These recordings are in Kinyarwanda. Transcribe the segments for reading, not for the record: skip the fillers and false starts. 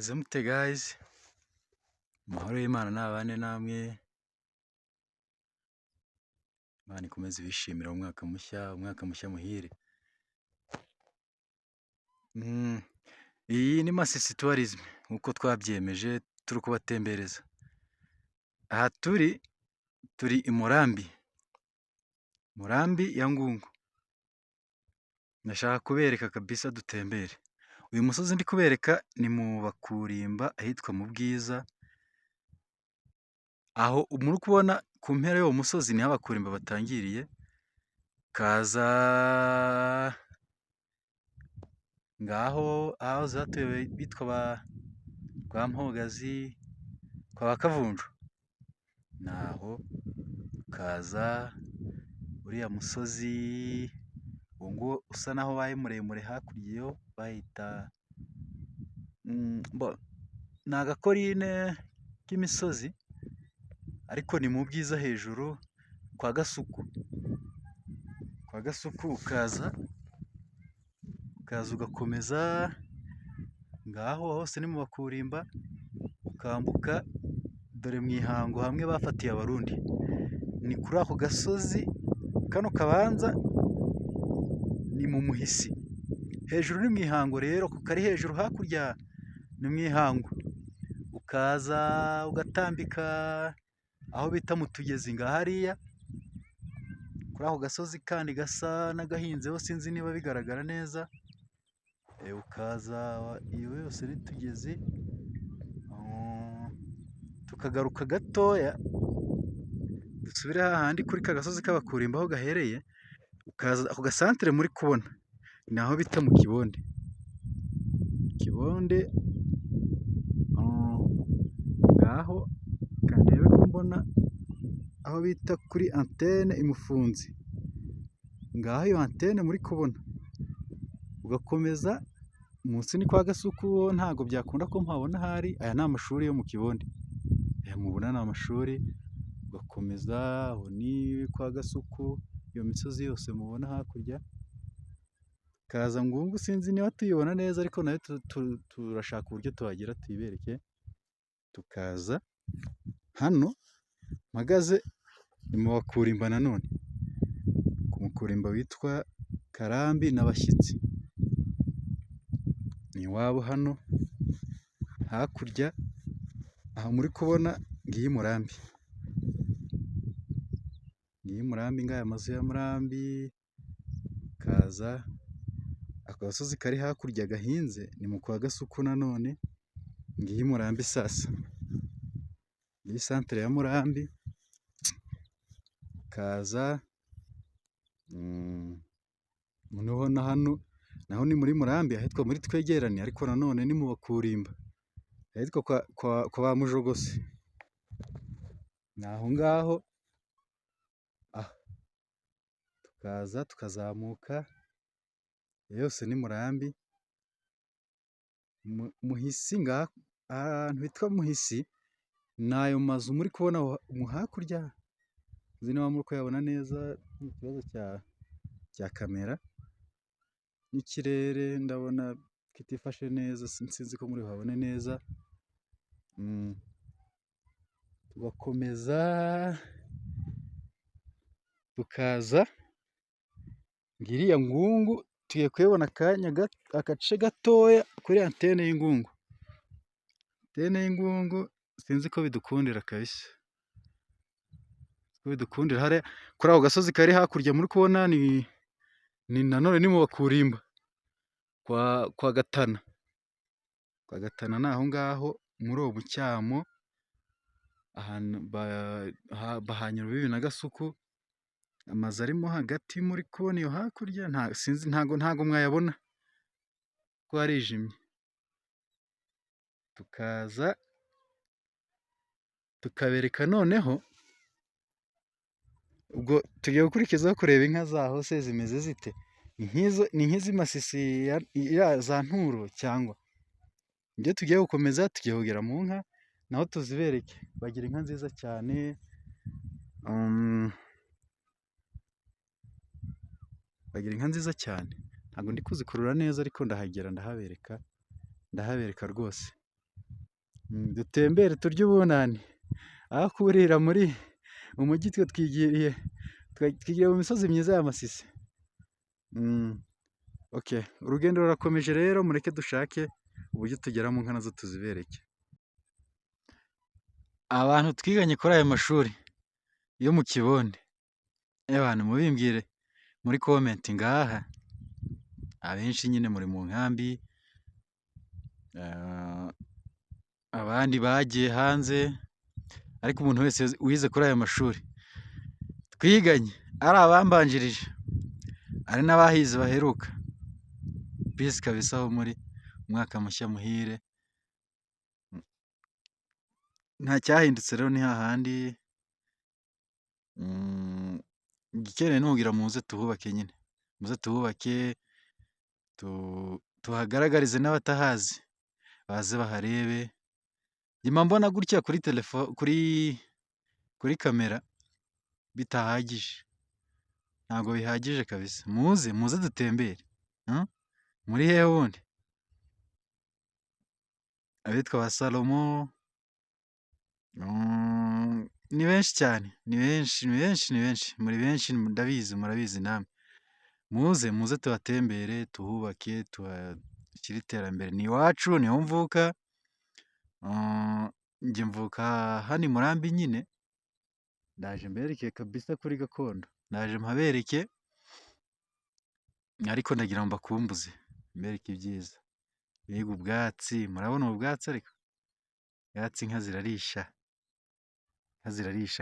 Meze mute guys? Amahoro y'Imana nabane namwe, Imana ikomeze ibishimire umwaka mushya muhire. Iyi ni Masisi Tourism nk'uko twabyemeje turi kubatembereza. Aha turi i Murambi ya Ngungu. Ndashaka kubereka kabisa dutembere. Uyu musozi ndi kubereka ni mu Bakurimba ahitwa mu Bwiza. Aho muri kubona ku mpera y'uwo musozi niho Abakurimba batangiriye, kaza ngaho ahahoze hatuye bitwa kwa Mpogazi, kwa Bakavunju, naho ukaza uriya musozi uwo nguwo usa naho wabaye muremure, hakurya iyo bahita ni agakorine k'imisozi, ariko ni mu Bwiza hejuru kwa Gasuku, ukaza ugakomeza ngaho hose ni mu Bakurimba, ukambuka dore mu Ihango hamwe bafatiye Abarundi, ni kuri ako gasozi. Kano kabanza ni mu Muhisi, hejuru ni mu Ihango rero, kari hejuru hakurya ni mu Ihango. Ukaza ugatambika aho bita mu Tugezi hariya kuri ako gasozi kandi gasa n'agahinzeho, sinzi niba bigaragara neza. Ukaza iyo yose ni Tugezi, tukagaruka gatoya dusubire hahandi kuri ka gasozi k'Abakurimba aho gahereye. Ukaza ako gasantere muri kubona ni aho bita mu Kibonde, ngaho kandebe ko mbona aho bita kuri antene Imufunzi, ngaho iyo antene muri kubona, ugakomeza munsi ni kwa Gasuku, ntago byakunda ko mpabona ahari. Aya ni amashuri yo mu Kibonde, aya mubona ni amashuri. Ugakomeza aho ni kwa Gasuku, iyo misozi yose mubona hakurya. Kaza Ngungu, sinzi niba tuyibona neza, ariko nayo turashaka uburyo tuhagera tuyibereke. Tukaza hano mpagaze ni mu Bakurimba nanone, ku Mukurimba witwa Karambi n'Abashyitsi, ni iwabo hano hakurya. Aha muri kubona ngiyi Murambi, ngaya mazu ya Murambi. Kaza ako gasozi kari hakurya gahinze ni mu kwa Gasuku nanone, ngiyi Murambi sasa, iyi santere ya Murambi. Kaza noneho na hano naho ni muri Murambi ahitwa muri Twegerane, ariko nanone ni mu Bakurimba ahitwa kwa ba Mujogose, ni aho ngaho. Tukaza tukazamuka, yose ni Murambi. Muhisi, ngaho ahantu hitwa Muhisi ni ayo mazu muri kubona hakurya. Sinzi niba muri kuyabona neza, ni ikibazo cya kamera n'ikirere, ndabona kitifashe neza, sinzi ko muri buhabone neza. Tugakomeza tukaza ngiriya Ngungu, tugiye kuyibona agace gatoya kuri antene y'Ingungu. Antene y'Ingungu sinzi ko bidukundira kabisa, bidukundira. Hariya kuri ako gasozi kari hakurya muri kubona ni nanone ni mu Bakurimba kwa Gatana. Kwa Gatana ni aho ngaho muri uwo Bucyamo, ahantu bahanyura urubibi na Gasuku. Amazu arimo hagati muri kubona iyo hakurya, ntago mwayabona ko harijimye. Tukaza tukabereka noneho, ubwo tugiye gukurikizaho kureba inka zaho se zimeze zite. Ni nk'izi Masisi za Nturo, cyangwa ibyo tugiye gukomeza tugiye kugera mu nka naho tuzibereke. Bagira inka nziza cyane, bagira inka nziza cyane. Ntabwo ndi kuzikurura neza, ariko ndahagera ndahabereka rwose. dutembere turye ubunani, aho kurira mu mujyi twe twigiye mu misozi myiza ya Masisi. Okay, urugendo rurakomeje rero, mureke dushake uburyo tugera mu nka nazo tuzibereke. Abantu twiganye kuri aya mashuri yo mu Kibondi, abantu mubimbwire muri komenti ngaha, abenshi nyine muri mu nkambi, abandi bagiye hanze, ariko umuntu wese wize kuri aya mashuri twiganye, ari abambanjirije, ari n'abahize baheruka, peace kabisa aho muri, umwaka mushya muhire. Nta cyahindutse rero, ni hahandi. Igikeneye n'ugira muze tuhubake nyine, muze tuhubake, tuhagaragarize n'abatahazi baze baharebe. Njye mbona gutya kuri kuri kamera bitahagije, ntabwo bihagije kabisa. Muze dutembere. Muri hehe wundi? Abitwa ba Salomo ni benshi cyane, ni benshi, muri benshi, ndabizi, murabizi namwe. Muze tuhatembere, tuhubake, tuhashyire iterambere. Ni iwacu, niho mvuka. Njye mvuka hano i Murambi nyine, ndaje mbereke kabisa kuri gakondo, ndaje mpabereke, ariko ndagira ngo mbakumbuze, mbereke ibyiza. Mbega ubwatsi, murabona ubu bwatsi? Ariko ubwatsi inka zirarisha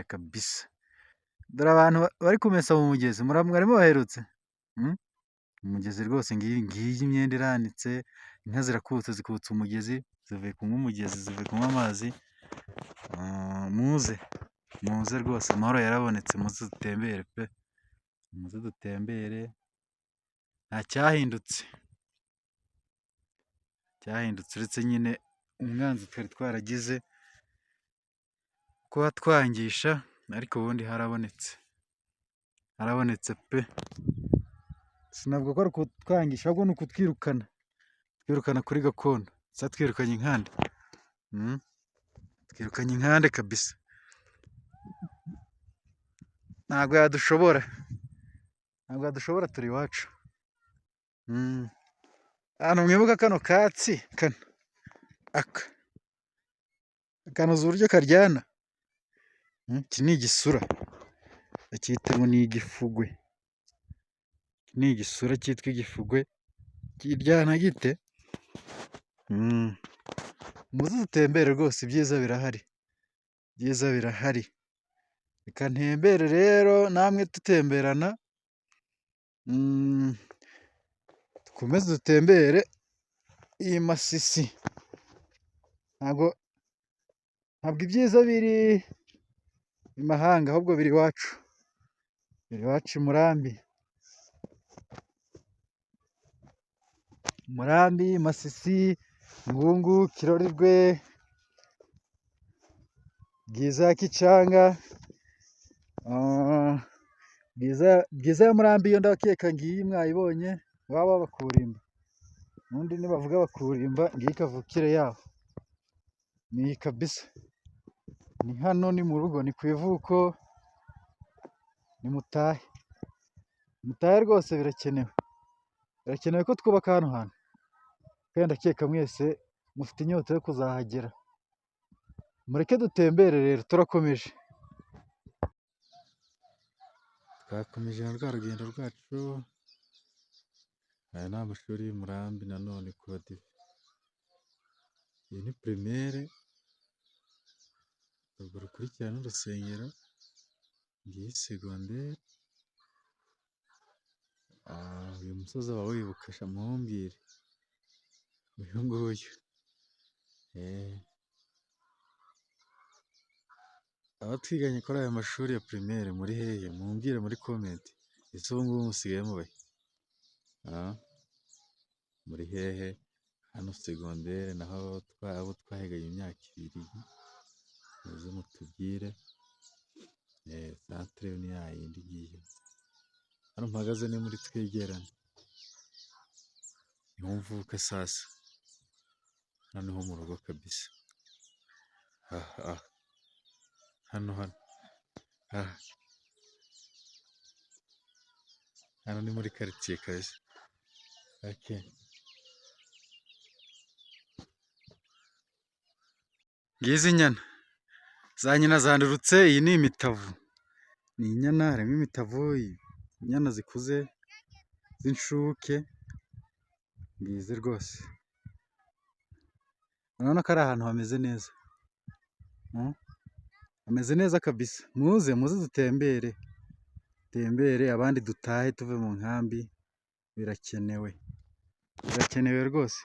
kabisa. Dore abantu bari kumesa mu mugezi, mwarimo baherutse? Umugezi rwose, ngiyi imyenda iranitse, inka zirakutse, zikutse umugezi, zivuye kunywa umugezi, zivuye kunywa amazi. Muze rwose, amahoro yarabonetse, muze dutembere pe, muze dutembere. Nta cyahindutse uretse nyine umwanzi twari twaragize kuba twangisha, ariko ubundi harabonetse pe. Sinavuga ko ari ukutwangisha, ahubwo ni ukutwirukana kuri gakondo. Twirukanye inkande, twirukanye inkande kabisa, ntabwo yadushobora, turi iwacu. Ahantu mwibuka kano katsi, akanuza uburyo karyana, iki ni igisura, bacyita ngo ni igifugwe. Ni igisura cyitwa igifugwe, kiryana gite? Muze dutembere rwose, ibyiza birahari. Reka ntembere rero, namwe dutemberana. Dukomeze dutembere iyi Masisi. Ntabwo ibyiza biri i mahanga, ahubwo biri iwacu, i Murambi, Masisi, Ngungu, Kirorirwe, Bwiza ya Kicanga, Bwiza ya Murambi yo ndakeka ngiyi mwayibonye, waba Bakurimba. Ubundi nibavuga Bakurimba, ngiyi kavukire yaho, ni kabisa. Ni hano, ni mu rugo, ni ku ivuko, ni mutahe rwose, birakenewe ko twubaka hano hantu, kandi ndakeka mwese mufite inyota yo kuzahagera. Mureke dutembere rero, turakomeje na rwa rugendo rwacu. Aya ni amashuri y'i Murambi nanone ku badive. Iyi ni primaire, urwo rukurikira n'urusengero, ngiyi segondere. Uyu musozi aba wibuka, mumbwire, uyu nguyu. Aba twiganye kuri aya mashuri ya primaire, muri hehe? Mumbwire muri komenti. Ese ubu ngubu musigaye mubahe? Muri hehe? Hano segondere, naho abo twahiganye imyaka 2, muze mutubwire. Centre ni yayindi ngiyo. Hano mpagaze ni muri Twegerane, niho mvuka sasa, noneho mu rugo kabisa. hano ni muri karitsiye kabisa. Ngizi inyana za nyina zandurutse, iyi ni imitavu, ni inyana, harimo imitavu, inyana zikuze z'inshuke, ngizi rwose, urabona ko ari ahantu hameze neza, hameze neza kabisa, muze dutembere, abandi dutahe tuve mu nkambi, birakenewe rwose.